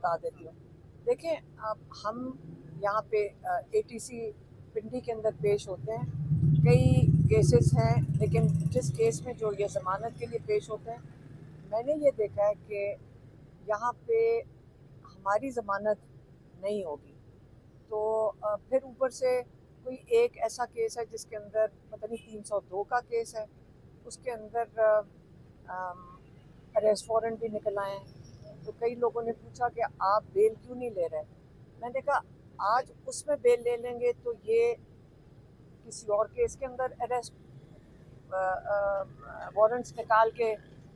बता देती हूँ। देखिए, अब हम यहाँ पे एटीसी पिंडी के अंदर पेश होते हैं। कई केसेस हैं, लेकिन जिस केस में जो ये ज़मानत के लिए पेश होते हैं, मैंने ये देखा है कि यहाँ पे हमारी ज़मानत नहीं होगी। तो फिर ऊपर से कोई एक ऐसा केस है जिसके अंदर पता नहीं 302 का केस है, उसके अंदर अरेस्ट वारंट भी निकल आए हैं। तो कई लोगों ने पूछा कि आप बेल क्यों नहीं ले रहे। मैंने कहा आज उसमें बेल ले लेंगे तो ये किसी और केस के अंदर अरेस्ट वारंट्स निकाल के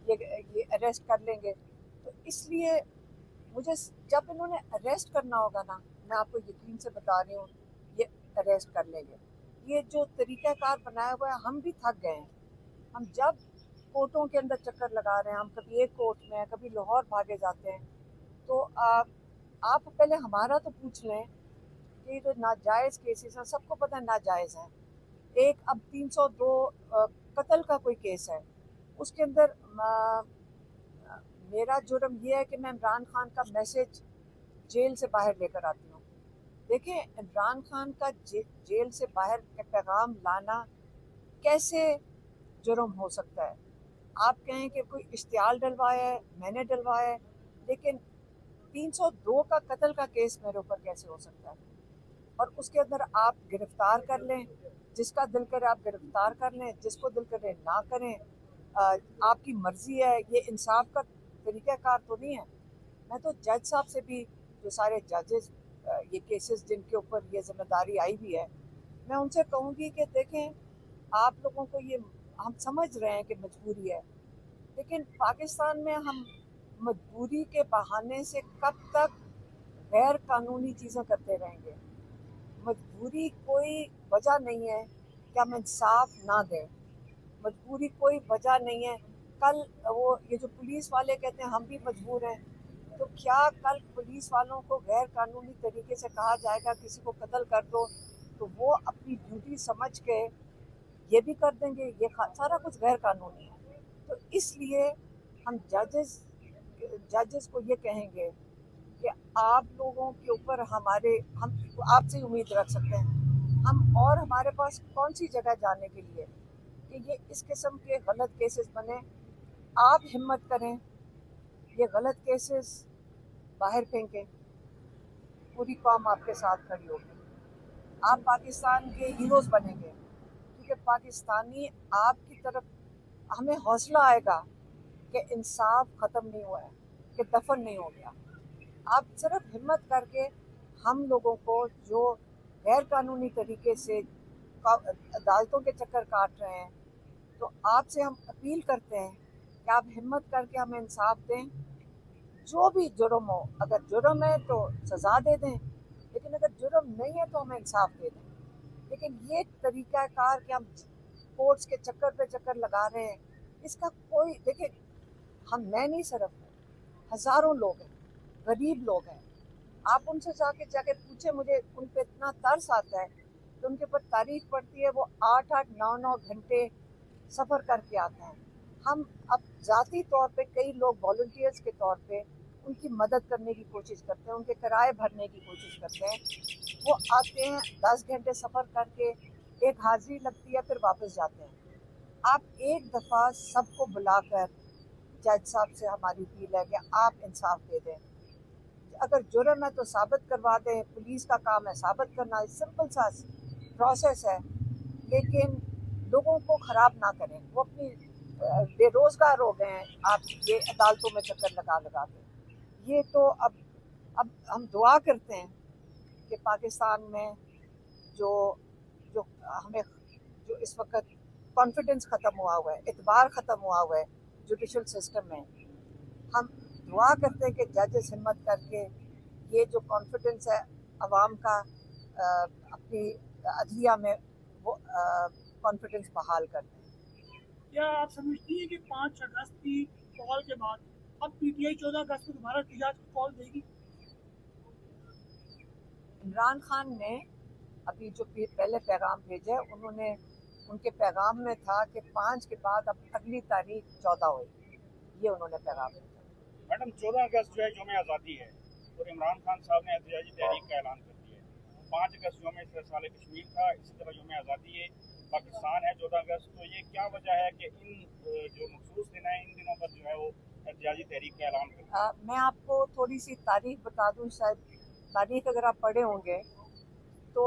ये अरेस्ट कर लेंगे। तो इसलिए मुझे जब इन्होंने अरेस्ट करना होगा ना, मैं आपको यकीन से बता रही हूँ, ये अरेस्ट कर लेंगे। ये जो तरीक़ाकार बनाया हुआ है, हम भी थक गए हैं। हम जब कोर्टों के अंदर चक्कर लगा रहे हैं, हम कभी एक कोर्ट में कभी लाहौर भागे जाते हैं, तो आप पहले हमारा तो पूछ लें कि ये जो नाजायज़ केसेस हैं, सबको पता है नाजायज़ हैं। एक अब 302 कत्ल का कोई केस है, उसके अंदर मेरा जुर्म ये है कि मैं इमरान खान का मैसेज जेल से बाहर लेकर आती हूँ। देखिए, इमरान खान का जेल से बाहर का पैगाम लाना कैसे जुर्म हो सकता है। आप कहें कि कोई इश्तिहाल डलवाया है, मैंने डलवाया है, लेकिन 302 का कत्ल का केस मेरे ऊपर कैसे हो सकता है। और उसके अंदर आप गिरफ्तार कर लें, जिसका दिल करे आप गिरफ्तार कर लें, जिसको दिल करे ना करें, आपकी मर्जी है। ये इंसाफ का तरीक़ाकार तो नहीं है। मैं तो जज साहब से भी, जो सारे जजेस ये केसेस जिनके ऊपर ये जिम्मेदारी आई हुई है, मैं उनसे कहूँगी कि देखें, आप लोगों को ये, हम समझ रहे हैं कि मजबूरी है, लेकिन पाकिस्तान में हम मजबूरी के बहाने से कब तक गैर कानूनी चीज़ें करते रहेंगे। मजबूरी कोई वजह नहीं है कि हम इंसाफ ना दें। मजबूरी कोई वजह नहीं है। कल वो ये जो पुलिस वाले कहते हैं हम भी मजबूर हैं, तो क्या कल पुलिस वालों को गैर कानूनी तरीके से कहा जाएगा किसी को कत्ल कर दो, तो वो अपनी ड्यूटी समझ के ये भी कर देंगे। ये सारा कुछ गैर कानूनी है। तो इसलिए हम जजेस को ये कहेंगे कि आप लोगों के ऊपर हम आपसे उम्मीद रख सकते हैं। हम और हमारे पास कौन सी जगह जाने के लिए कि ये इस किस्म के गलत केसेस बने। आप हिम्मत करें, ये गलत केसेस बाहर फेंकें, पूरी कौम आपके साथ खड़ी होगी। आप पाकिस्तान के हीरोज़ बनेंगे, क्योंकि पाकिस्तानी आपकी तरफ, हमें हौसला आएगा कि इंसाफ ख़त्म नहीं हुआ है, कि दफन नहीं हो गया। आप सिर्फ हिम्मत करके हम लोगों को जो गैर कानूनी तरीके से अदालतों के चक्कर काट रहे हैं, तो आपसे हम अपील करते हैं कि आप हिम्मत करके हमें इंसाफ दें। जो भी जुर्म हो, अगर जुर्म है तो सज़ा दे दें, लेकिन अगर जुर्म नहीं है तो हमें इंसाफ दे दें। लेकिन ये तरीक़ाकार कि हम कोर्ट्स के चक्कर पे चक्कर लगा रहे हैं, इसका कोई, देखिए, मैं नहीं, सिर्फ हज़ारों लोग हैं, गरीब लोग हैं। आप उनसे जाके पूछे, मुझे उन पर इतना तरस आता है कि उनके ऊपर तारीख पड़ती है, वो 8-8, 9-9 घंटे सफ़र करके आते हैं। हम अब ज़ाती तौर पे कई लोग वॉलंटियर्स के तौर पे उनकी मदद करने की कोशिश करते हैं, उनके किराए भरने की कोशिश करते हैं। वो आते हैं 10 घंटे सफ़र करके, एक हाज़िरी लगती है, फिर वापस जाते हैं। आप एक दफ़ा सबको बुलाकर जज साहब से हमारी अपील है कि आप इंसाफ दे दें। अगर जुर्म है तो साबित करवा दें, पुलिस का काम है साबित करना, सिंपल सा प्रोसेस है। लेकिन लोगों को ख़राब ना करें, वो अपनी बेरोज़गार हो गए हैं आप ये अदालतों में चक्कर लगा लगा के। ये तो अब हम दुआ करते हैं कि पाकिस्तान में जो जो हमें जो इस वक्त कॉन्फिडेंस ख़त्म हुआ हुआ है, एतबार ख़त्म हुआ हुआ है जुडिशल सिस्टम में, हम दुआ करते हैं कि जजेस हिम्मत करके ये जो कॉन्फिडेंस है अवाम का अपनी अदलिया में, वो कॉन्फिडेंस बहाल कर दें। क्या आप समझती हैं कि 5 अगस्त की कॉल के बाद अब पीटीआई 14 अगस्त को दोबारा एहतजाज की कॉल देगी? इमरान खान ने अभी जो पहले पैगाम भेजा है, उन्होंने, उनके पैगाम में था कि 5 के बाद अब अगली तारीख 14 होगी। ये उन्होंने पैगाम भेजा। मैडम, 14 अगस्त जो है यौम आज़ादी है, और इमरान खान साहब ने एहतजाजी तहरीक का ऐलान कर दिया है। 5 अगस्त योम साल कश्मीर था, इसी तरह योम आज़ादी पाकिस्तान है 14 अगस्त। तो ये क्या वजह है कि इन जो मखसूस दिन है इन दिनों पर जो है वो एहतजाजी तहरीक का ऐलान कर दिया? मैं आपको थोड़ी सी तारीख बता दूं, शायद तारीख अगर आप पढ़े होंगे तो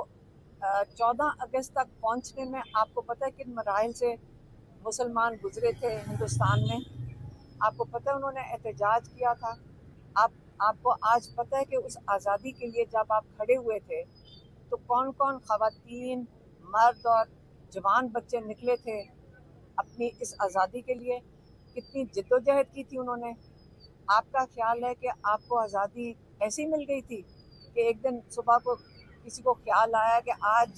14 अगस्त तक पहुंचने में आपको पता है किन मराइल से मुसलमान गुजरे थे हिंदुस्तान में। आपको पता है उन्होंने एहतजाज किया था। आपको आज पता है कि उस आज़ादी के लिए जब आप खड़े हुए थे तो कौन कौन ख़वातीन, मर्द और जवान बच्चे निकले थे अपनी इस आज़ादी के लिए, कितनी जिद्दोजहद की थी उन्होंने। आपका ख्याल है कि आपको आज़ादी ऐसी मिल गई थी कि एक दिन सुबह को किसी को ख्याल आया कि आज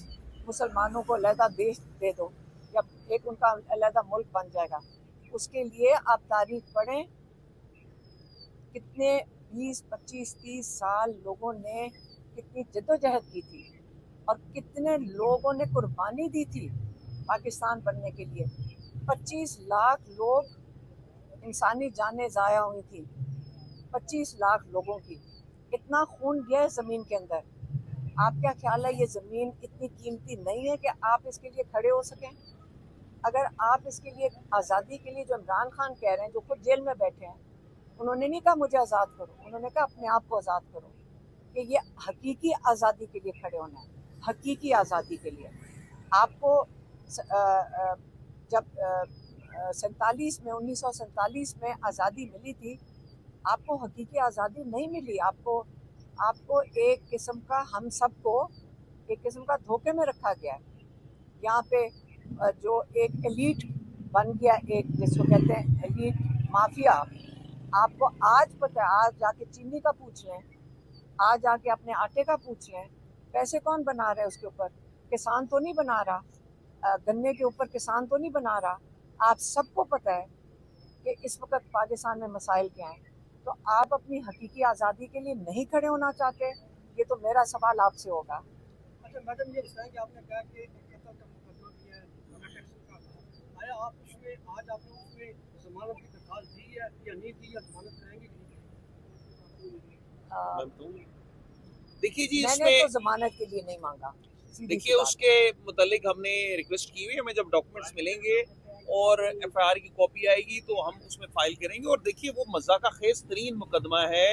मुसलमानों को अलहदा देश दे दो या एक उनका अलहदा मुल्क बन जाएगा? उसके लिए आप तारीख पढ़ें, कितने 20, 25, 30 साल लोगों ने कितनी जद्दोजहद की थी और कितने लोगों ने कुर्बानी दी थी पाकिस्तान बनने के लिए। 25 लाख लोग इंसानी जानें ज़ाया हुई थी, 25 लाख लोगों की। इतना खून गया है ज़मीन के अंदर। आप क्या ख्याल है ये ज़मीन इतनी कीमती नहीं है कि आप इसके लिए खड़े हो सकें? अगर आप इसके लिए आज़ादी के लिए, जो इमरान खान कह रहे हैं, जो खुद जेल में बैठे हैं, उन्होंने नहीं कहा मुझे आज़ाद करो, उन्होंने कहा अपने आप को आज़ाद करो। कि ये हकीकी आज़ादी के लिए खड़े होना है, हकीकी आज़ादी के लिए। आपको जब 1947 में आज़ादी मिली थी, आपको हकीकी आज़ादी नहीं मिली। आपको एक किस्म का, हम सबको एक किस्म का धोखे में रखा गया है। यहाँ पे जो एक एलीट बन गया, एक जिसको कहते हैं एलीट माफिया। आपको आज पता है, आज जाके चीनी का पूछ लें, आज जाके अपने आटे का पूछ लें, पैसे कौन बना रहा है उसके ऊपर? किसान तो नहीं बना रहा, गन्ने के ऊपर किसान तो नहीं बना रहा। आप सबको पता है कि इस वक्त पाकिस्तान में मसाइल क्या हैं। तो आप अपनी हकीकी आज़ादी के लिए नहीं खड़े होना चाहते? ये तो मेरा सवाल आपसे होगा। अच्छा मैडम, ये बताएं कि आपने कहा कि कत्ल का मुकदमा भी है, आया आप उसमें आज आपने उसमें जमानत की दरखास्त दी है या नहीं दी, या जमानत रहेंगी कि नहीं? देखिए जी, मैंने इसमें तो जमानत के लिए नहीं मांगा। देखिए उसके मुतालिक हमने रिक्वेस्ट की हुई है, हमें जब डॉक्यूमेंट्स मिलेंगे और एफआईआर की कॉपी आएगी तो हम उसमें फाइल करेंगे। और देखिए वो मजाका खेज तरीन मुकदमा है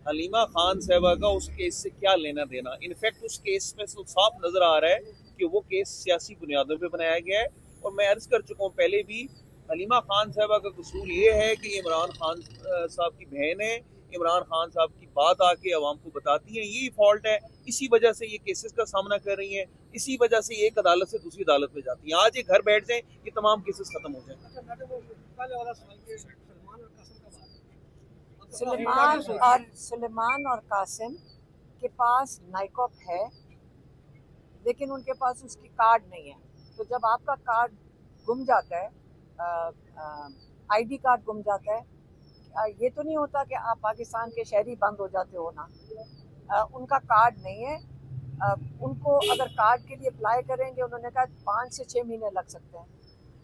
हलीमा खान साहबा का, उस केस से क्या लेना देना। इनफैक्ट उस केस में तो साफ नजर आ रहा है कि वो केस सियासी बुनियादों पे बनाया गया है। और मैं अर्ज कर चुका हूँ पहले भी, हलीमा खान साहबा का कसूर ये है कि इमरान खान साहब की बहन है, इमरान खान साहब की बात आके अवाम को बताती है, यही फॉल्ट है। इसी वजह से ये केसेस का सामना कर रही हैं, इसी वजह से ये एक अदालत से दूसरी अदालत में जाती हैं। आज ये घर बैठ जाएं, ये तमाम केसेस खत्म हो जाएं। अच्छा मैडम, वो पहले वाला सवाल के सुलेमान और कासिम के पास नाइकॉप है, लेकिन उनके पास उसकी कार्ड नहीं है। तो जब आपका कार्ड गुम जाता है, आईडी कार्ड गुम जाता है, ये तो नहीं होता कि आप पाकिस्तान के शहरी बंद हो जाते हो ना। उनका कार्ड नहीं है। उनको अगर कार्ड के लिए अप्लाई करेंगे, उन्होंने कहा 5 से 6 महीने लग सकते हैं।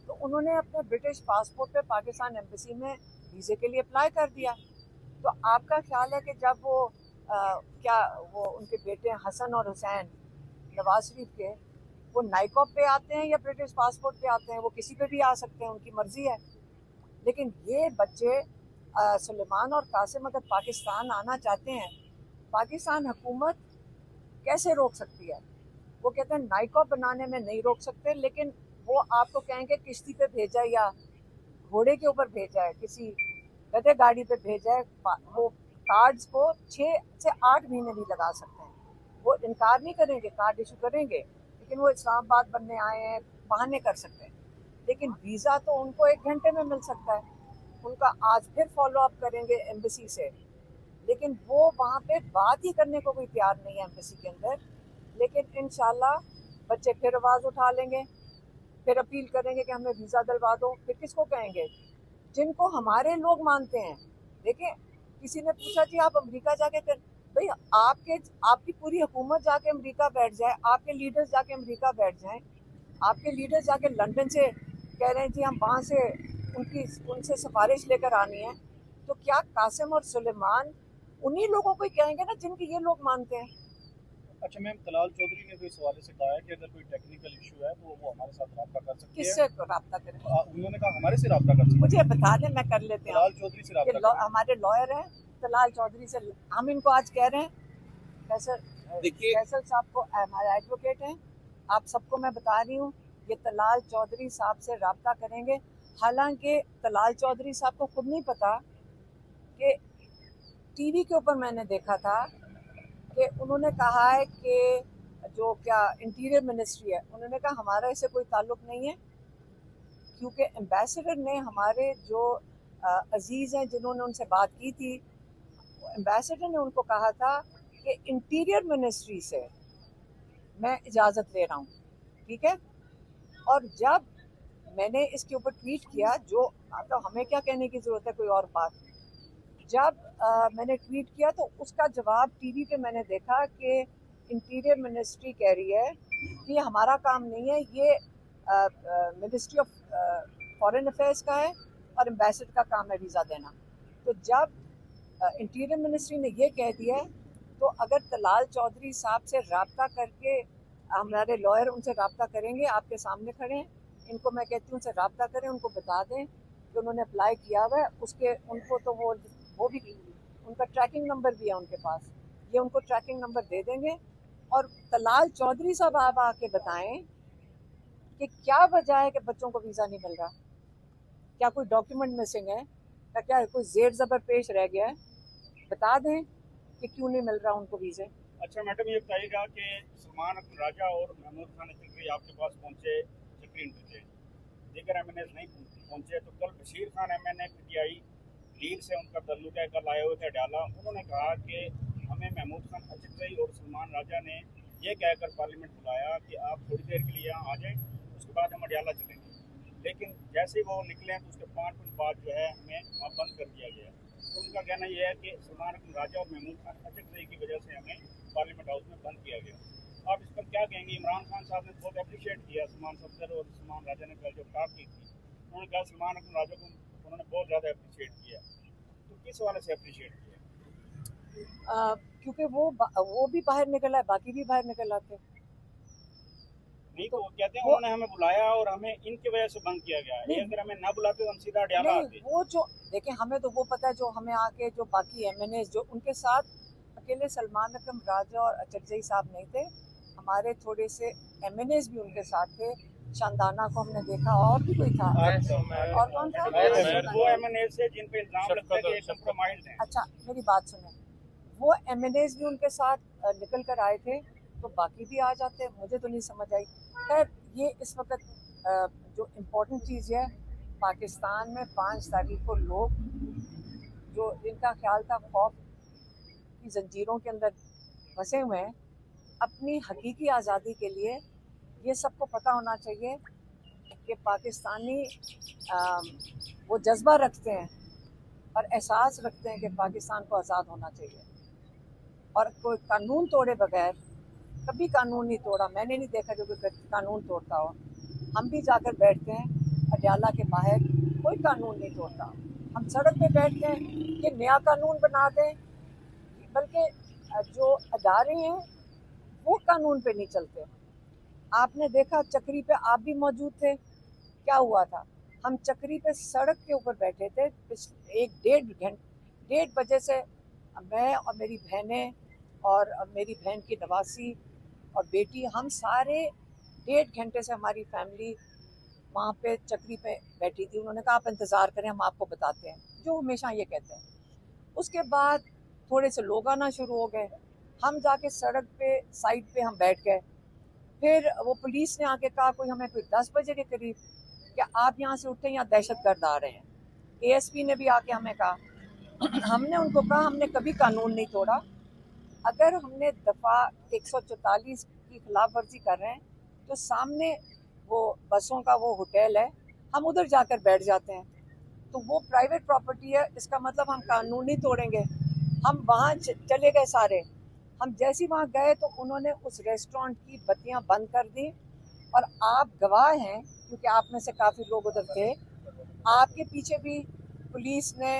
तो उन्होंने अपने ब्रिटिश पासपोर्ट पे पाकिस्तान एम्बेसी में वीज़े के लिए अप्लाई कर दिया। तो आपका ख्याल है कि जब वो उनके बेटे हसन और हुसैन नवाज शरीफ के, वो नाइकॉप पे आते हैं या ब्रिटिश पासपोर्ट पे आते हैं? वो किसी पे भी आ सकते हैं, उनकी मर्जी है। लेकिन ये बच्चे सुलेमान और कासिम अगर पाकिस्तान आना चाहते हैं, पाकिस्तान हुकूमत कैसे रोक सकती है? वो कहते हैं नाइकॉप बनाने में नहीं रोक सकते, लेकिन वो आपको कहेंगे किश्ती पे भेजा या घोड़े के ऊपर भेजा है, किसी गधे गाड़ी पे भेजा है। वो कार्ड्स को 6 से 8 महीने भी लगा सकते हैं। वो इनकार नहीं करेंगे, कार्ड इशू करेंगे, लेकिन वो इस्लामाबाद बनने आए हैं, बहाने कर सकते हैं। लेकिन वीज़ा तो उनको 1 घंटे में मिल सकता है। उनका आज फिर फॉलो अप करेंगे एम्बेसी से, लेकिन वो वहाँ पे बात ही करने को कोई तैयार नहीं है एम्बेसी के अंदर। लेकिन इंशाल्लाह बच्चे फिर आवाज़ उठा लेंगे, फिर अपील करेंगे कि हमें वीज़ा दिलवा दो। फिर किसको कहेंगे? जिनको हमारे लोग मानते हैं। देखिए, किसी ने पूछा जी आप अमेरिका जाके कर, भाई आपकी पूरी हुकूमत जाके अमेरिका बैठ जाए, आपके लीडर्स जाके अमेरिका बैठ जाएं, आपके लीडर्स जाके लंदन से कह रहे हैं जी हम वहाँ से उनसे सिफारिश लेकर आनी है। तो क्या कासिम और सुलेमान उन्हीं लोगों को ही कहेंगे ना जिनके ये लोग मानते हैं। अच्छा मैम, तलाल चौधरी ने तो इस हवाले से कहा है कि अगर कोई टेक्निकल इशू है तो वो हमारे साथ रब्ता कर सकती है। किससे रब्ता करें? उन्होंने कहा हमारे से रब्ता कर सकती है। मुझे बता दें, मैं कर लेते हैं। तलाल चौधरी से रब्ता करें। हमारे लॉयर हैं, तलाल चौधरी से हम इनको आज कह रहे हैं। फैसल साहब को हमारे एडवोकेट हैं, आप सबको मैं बता रही हूँ, ये तलाल चौधरी साहब से रब्ता करेंगे। हालांकि तलाल चौधरी साहब को खुद नहीं पता कि टीवी के ऊपर मैंने देखा था कि उन्होंने कहा है कि जो क्या इंटीरियर मिनिस्ट्री है, उन्होंने कहा हमारा इससे कोई ताल्लुक नहीं है, क्योंकि एम्बेसडर ने हमारे जो अजीज़ हैं जिन्होंने उनसे बात की थी, एम्बेसडर ने उनको कहा था कि इंटीरियर मिनिस्ट्री से मैं इजाज़त ले रहा हूँ, ठीक है। और जब मैंने इसके ऊपर ट्वीट किया, जो तो हमें क्या कहने की ज़रूरत है, कोई और बात। जब मैंने ट्वीट किया तो उसका जवाब टीवी पे मैंने देखा कि इंटीरियर मिनिस्ट्री कह रही है कि हमारा काम नहीं है, ये मिनिस्ट्री ऑफ फॉरेन अफेयर्स का है और एम्बेसडर का काम है वीज़ा देना। तो जब इंटीरियर मिनिस्ट्री ने ये कह दिया है, तो अगर तलाल चौधरी साहब से रब्ता करके हमारे लॉयर उनसे रब्ता करेंगे, आपके सामने खड़े हैं, इनको मैं कहती हूँ उनसे रब्ता करें, उनको बता दें कि उन्होंने अप्लाई किया हुआ है, उसके उनको तो वो भी उनका ट्रैकिंग नंबर भी है उनके पास, ये उनको ट्रैकिंग नंबर दे देंगे। और तलाल चौधरी साहब आप आके बताएं कि क्या वजह है कि बच्चों को वीज़ा नहीं मिल रहा, क्या कोई डॉक्यूमेंट मिसिंग है, या क्या कोई जेर ज़बर पेश रह गया है, बता दें कि क्यों नहीं मिल रहा उनको वीज़े। अच्छा मैडम, ये बताइएगा कि सलमान अख्तर राजा और महमूद खान चक्री आपके पास पहुंचे चक्री इंटरचेंज, दीगर MNAs नहीं पहुंचे, तो कल Bashir Khan MNA PTI league से उनका तल्लुक है, कल आए हुए थे अडाला, उन्होंने कहा कि हमें महमूद खान चक्री और सलमान राजा ने ये कहकर पार्लियामेंट बुलाया कि आप थोड़ी देर के लिए यहाँ आ जाएं, उसके बाद हम अडाला चलेंगे। लेकिन जैसे ही वो निकले तो उसके 5 मिनट बाद जो है हमें वहाँ बंद कर दिया गया। तो उनका कहना यह है कि सलमान अख्तर राजा और महमूद खान चक्री की वजह से हमें पार्लियामेंट हाउस में बंद किया गया। आप इस पर क्या कहेंगे? इमरान खान साहब ने बहुत अप्रिशिएट किया सलमान सफदर और सलमान राजा ने कल जो बात की थी, उन्होंने कहा सलमान अख्तर राजा को उन्होंने बहुत ज़्यादा अप्रिशिएट किया, तो किस वाले से अप्रिशिएट किया? क्योंकि वो भी बाहर निकला है, बाकी भी बाहर निकल आते नहीं, तो कहते हैं उन्होंने हमें बुलाया और हमें इनकी वजह से बंद किया गया है, अगर हमें ना बुलाते तो हम सीधा अडयाला आते। वो जो देखें, हमें तो वो पता है, जो हमें आके जो बाकी MNAs जो उनके साथ अकेले सलमान अख्तर राजा और अचकजई साहब नहीं थे, हमारे थोड़े से MNAs भी उनके साथ थे। शानदाना को हमने देखा, और भी कोई था, और कौन था? वो MNAs से जिन पे इल्जाम लगता है कि कंप्रोमाइज्ड हैं। अच्छा मेरी बात सुने, वो MNAs भी उनके साथ निकल कर आए थे, तो बाकी भी आ जाते, मुझे तो नहीं समझ आई। खैर, ये इस वक्त जो इम्पोर्टेंट चीज़ है, पाकिस्तान में 5 तारीख को लोग जो जिनका ख्याल था खौफ की जंजीरों के अंदर फंसे हुए हैं, अपनी हकीकी आज़ादी के लिए ये सबको पता होना चाहिए कि पाकिस्तानी वो जज्बा रखते हैं और एहसास रखते हैं कि पाकिस्तान को आज़ाद होना चाहिए, और कोई कानून तोड़े बगैर, कभी कानून नहीं तोड़ा, मैंने नहीं देखा जो कोई कानून तोड़ता हो। हम भी जाकर बैठते हैं अडयाला के बाहर, कोई कानून नहीं तोड़ता। हम सड़क पे बैठते हैं कि नया कानून बना दें, बल्कि जो अदारे हैं वो कानून पे नहीं चलते। आपने देखा चक्री पे, आप भी मौजूद थे, क्या हुआ था? हम चक्री पे सड़क के ऊपर बैठे थे, 1-1.5 बजे से मैं और मेरी बहनें और मेरी बहन की नवासी और बेटी, हम सारे 1.5 घंटे से हमारी फैमिली वहाँ पे चक्री पे बैठी थी। उन्होंने कहा आप इंतज़ार करें, हम आपको बताते हैं, जो हमेशा ये कहते हैं। उसके बाद थोड़े से लोग आना शुरू हो गए, हम जाके सड़क पे साइड पे हम बैठ गए। फिर वो पुलिस ने आके कहा कोई 10 बजे के करीब कि आप यहाँ से उठें, यहाँ दहशतगर्द आ रहे हैं। ASP ने भी आके हमें कहा। हमने उनको कहा हमने कभी कानून नहीं तोड़ा, अगर हमने दफ़ा 144 की खिलाफ वर्जी कर रहे हैं तो सामने वो बसों का वो होटल है, हम उधर जाकर बैठ जाते हैं, तो वो प्राइवेट प्रॉपर्टी है, इसका मतलब हम कानून नहीं तोड़ेंगे। हम वहाँ चले गए सारे, हम जैसे वहाँ गए तो उन्होंने उस रेस्टोरेंट की बत्तियाँ बंद कर दी, और आप गवाह हैं क्योंकि आप में से काफ़ी लोग उधर थे, आपके पीछे भी पुलिस ने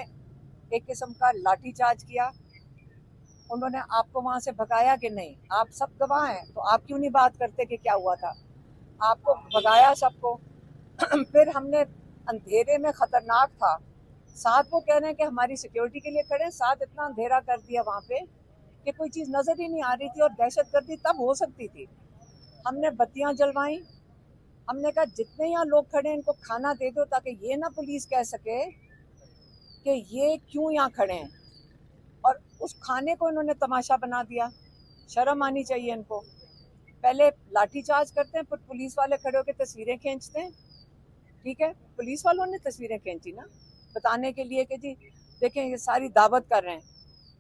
एक किस्म का लाठीचार्ज किया, उन्होंने आपको वहां से भगाया कि नहीं? आप सब गवाह हैं, तो आप क्यों नहीं बात करते कि क्या हुआ था? आपको भगाया सबको। फिर हमने अंधेरे में खतरनाक था, साथ वो कह रहे हैं कि हमारी सिक्योरिटी के लिए खड़े हैं, साथ इतना अंधेरा कर दिया वहां पे कि कोई चीज नजर ही नहीं आ रही थी, और दहशतगर्दी तब हो सकती थी। हमने बत्तियां जलवाई, हमने कहा जितने यहाँ लोग खड़े हैं इनको खाना दे दो, ताकि ये ना पुलिस कह सके कि ये क्यों यहाँ खड़े हैं। और उस खाने को इन्होंने तमाशा बना दिया। शर्म आनी चाहिए इनको। पहले लाठीचार्ज करते हैं, फिर पुलिस वाले खड़े होकर तस्वीरें खींचते हैं। ठीक है, पुलिस वालों ने तस्वीरें खींची ना, बताने के लिए कि जी देखें ये सारी दावत कर रहे हैं।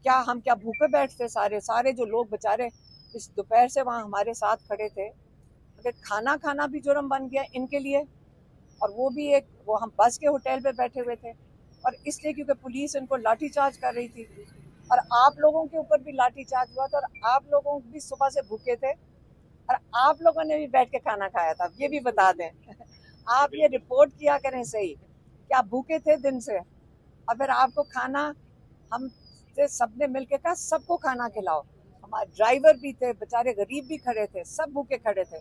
क्या हम क्या भूखे बैठते? सारे जो लोग बेचारे इस दोपहर से वहाँ हमारे साथ खड़े थे, अगर खाना खाना भी जुर्म बन गया इनके लिए, और वो हम बस के होटल पे बैठे हुए थे, और इसलिए क्योंकि पुलिस इनको लाठीचार्ज कर रही थी, और आप लोगों के ऊपर भी लाठीचार्ज हुआ था, और आप लोगों भी सुबह से भूखे थे, और आप लोगों ने भी बैठ के खाना खाया था। ये भी बता दें। आप ये रिपोर्ट किया करें सही कि आप भूखे थे दिन से, और फिर आपको खाना हम सबने मिलके कहा सबको खाना खिलाओ। हमारे ड्राइवर भी थे, बेचारे गरीब भी खड़े थे, सब भूखे खड़े थे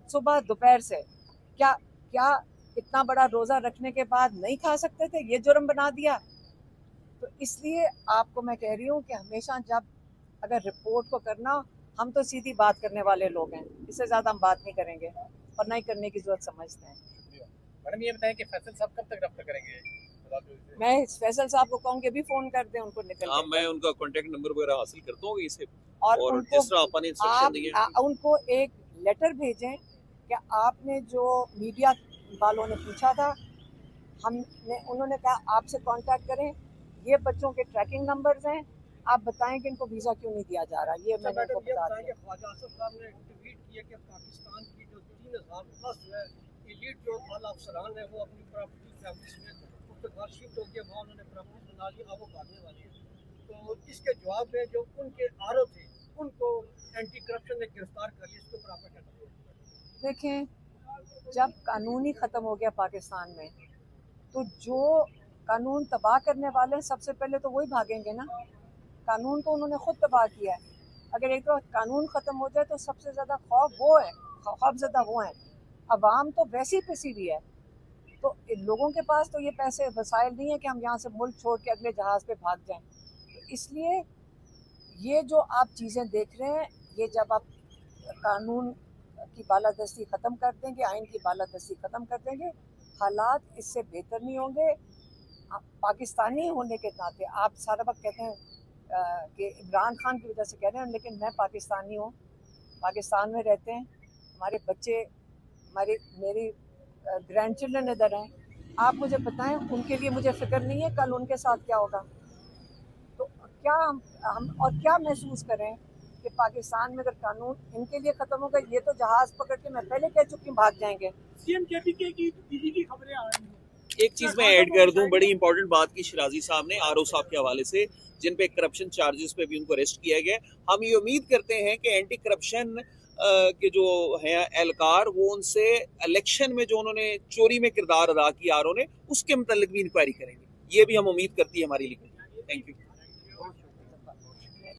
सुबह दोपहर से। क्या इतना बड़ा रोजा रखने के बाद नहीं खा सकते थे? ये जुर्म बना दिया। तो इसलिए आपको मैं कह रही हूँ कि हमेशा जब अगर रिपोर्ट को करना, हम तो सीधी बात करने वाले लोग हैं, इससे ज्यादा हम बात नहीं करेंगे और नहीं करने की जरूरत समझते हैं। मैडम ये बताएं कि फैसल साहब कब तक गिरफ्तार करेंगे? मैं फैसल साहब को कहूँगी अभी फोन कर दें उनको, निकल हाँ, मैं उनका कांटेक्ट नंबर वगैरह हासिल करता हूँ इसे, और जिस तरह आपने इंस्ट्रक्शन दिए उनको एक लेटर भेजें कि आपने जो मीडिया वालों ने पूछा था, उन्होंने कहा आपसे कांटेक्ट करें, ये बच्चों के ट्रैकिंग नंबर्स हैं, आप बताएं कि इनको वीजा क्यों नहीं दिया जा रहा। ये मैंने उनको बता दिया। ख्वाजा आसिफ साहब ने ट्वीट किया कि पाकिस्तान की जो 3000 प्लस है एलीट जो आला अफसरान है, वो अपनी प्रॉपर्टी फैमिली में पुर्तगाल शिफ्ट हो गया, वहाँ उन्होंने प्रॉपर्टी बना ली, अब वो भागने वाले हैं। तो इसके जवाब में जो उनके आरोप थे उनको एंटी करप्शन ने गिरफ्तार कर लिया। इसके ऊपर आपका क्या कहना है? देखें, जब कानून ही ख़त्म हो गया पाकिस्तान में, तो जो कानून तबाह करने वाले हैं सबसे पहले तो वही भागेंगे ना। कानून तो उन्होंने खुद तबाह किया है। अगर एक तो कानून ख़त्म हो जाए तो सबसे ज़्यादा खौफज़दा वो हैं। अवाम तो वैसे ही पिसी हुई है, तो इन लोगों के पास तो ये पैसे वसाइल नहीं है कि हम यहाँ से मुल्क छोड़ के अगले जहाज़ पे भाग जाएं। तो इसलिए ये जो आप चीज़ें देख रहे हैं, ये जब आप कानून की बालादस्ती ख़त्म कर देंगे, आइन की बालादस्ती ख़त्म कर देंगे, हालात इससे बेहतर नहीं होंगे। पाकिस्तानी होने के नाते आप सारा वक्त कहते हैं कि इमरान खान की वजह से कह रहे हैं, लेकिन मैं पाकिस्तानी हूँ, पाकिस्तान में रहते हैं, हमारे बच्चे, मेरी ग्रैंड चिल्ड्रन इधर हैं। आप मुझे बताएं, उनके लिए मुझे फिक्र नहीं है कल उनके साथ क्या होगा? तो क्या हम और क्या महसूस करें कि पाकिस्तान में अगर कानून इनके लिए ख़त्म होगा, ये तो जहाज़ पकड़ के मैं पहले कह चुकी हूँ भाग जाएंगे। सीएम केपीके की दीदी की खबरें आ रही हैं। एक चीज मैं ऐड कर दूं, बड़ी इंपॉर्टेंट बात की शिराजी साहब ने आरओ साहब के हवाले से, जिन पे करप्शन चार्जेस पे भी उनको अरेस्ट किया गया। हम ये उम्मीद करते हैं कि एंटी करप्शन के जो हैं एहलकार, वो उनसे इलेक्शन में जो उन्होंने चोरी में किरदार अदा किया आरओ ने, उसके मुतालिक भी इंक्वायरी करेंगे। ये भी हम उम्मीद करती है हमारी लिखी। Thank you.